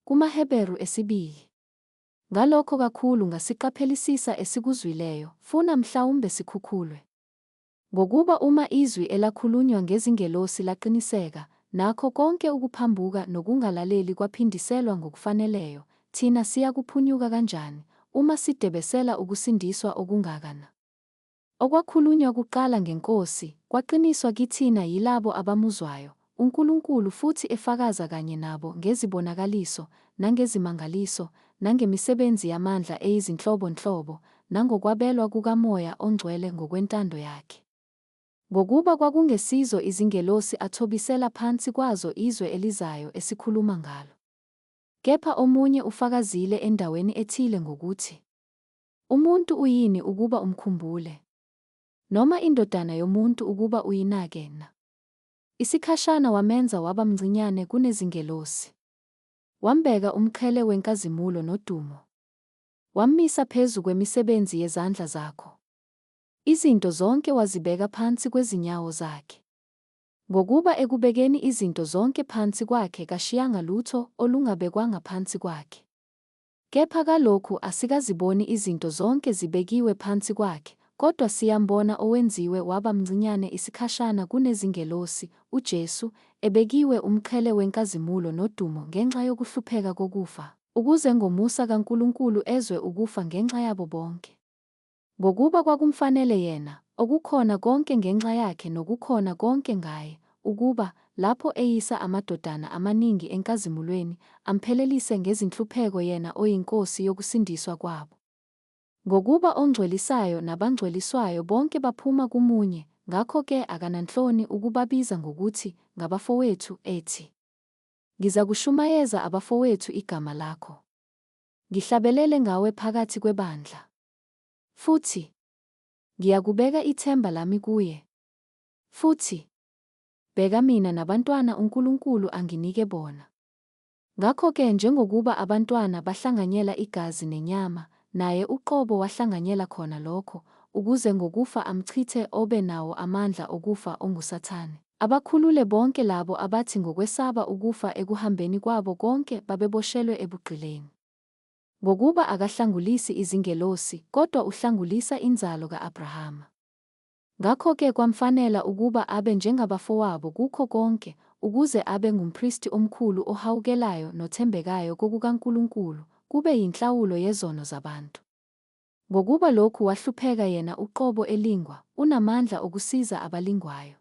KumaHeberu 2. Ngalokho kakhulu ngasiqaphelisisa esikuzwileyo, funa mhlawumbe sikhukhulwe. Ngokuba uma izwi elakhulunywa ngezingelosi laqiniseka, nakho konke ukuphambuka nokungalaleli kwaphindiselwa ngokufaneleyo, thina siyakuphunyuka kanjani, uma sidebesela ukusindiswa okungakana. Okwakhulunywa kuqala ngeNkosi, kwaqiniswa kithina yilabo abamuzwayo, uNkulunkulu futhi efakaza kanye nabo ngezibonakaliso, nangezimangaliso, nangemisebenzi yamandla eyizinhlobonhlobo, nangokwabelwa kukaMoya oNgcwele ngokwentando yakhe. Ngokuba kwakungesizo izingelosi athobisela phansi kwazo izwe elizayo esikhuluma ngalo. Kepha omunye ufakazile endaweni ethile ngokuthi, umuntu uyini ukuba umkhumbule? Noma indodana yomuntu ukuba uyinake na? Isikhashana wamenza waba mncinyane kunezingelosi. Wambeka umqhele wenkazimulo nodumo. Wammisa phezu kwemisebenzi yezandla zakho. Izinto zonke wazibeka phansi kwezinyawo zakhe. Ngokuba ekubekeni izinto zonke phansi kwakhe kashiyanga lutho olungabekwanga phansi kwakhe. Kepha kalokhu asikaziboni izinto zonke zibekiwe phansi kwakhe, kodwa siyambona owenziwe waba mncinyane isikhashana kunezingelosi, uJesu, ebekiwe umqhele wenkazimulo nodumo ngenxa yokuhlupheka kokufa, ukuze ngomusa kaNkulunkulu ezwe ukufa ngenxa yabo bonke. Ngokuba kwakumfanele yena, okukhona konke ngenxa yakhe nokukhona konke ngaye, ukuba, lapho eyisa amadodana amaningi enkazimulweni, amphelelise ngezinhlupheko yena oyinkosi yokusindiswa kwabo. Ngokuba ongcwelisayo nabangcweliswayo bonke baphuma kumunye, ngakho-ke akananhloni ukubabiza ngokuthi ngabafowethu ethi, "Ngizakushumayeza abafowethu igama lakho. Ngihlabelele ngawe phakathi kwebandla. Futhi ngiyakubeka ithemba lami kuye. Futhi bheka mina nabantwana uNkulunkulu anginike bona." Ngakho-ke njengokuba abantwana bahlanganyela igazi nenyama, naye uqobo wahlanganyela khona lokho, ukuze ngokufa amchithe obe nawo amandla okufa onguSathane, abakhulule bonke labo abathi ngokwesaba ukufa ekuhambeni kwabo konke babeboshelwe ebugqilini. Ngokuba akahlangulisi izingelosi, kodwa uhlangulisa inzalo ka-Abrahama. Ngakho-ke kwamfanela ukuba abe njengabafowabo kukho konke, ukuze abe ngumphristi omkhulu ohawukelayo nothembekayo kokukaNkulunkulu, kube yinhlawulo yezono zabantu. Ngokuba lokhu wahlupheka yena uqobo elingwa, unamandla okusiza abalingwayo.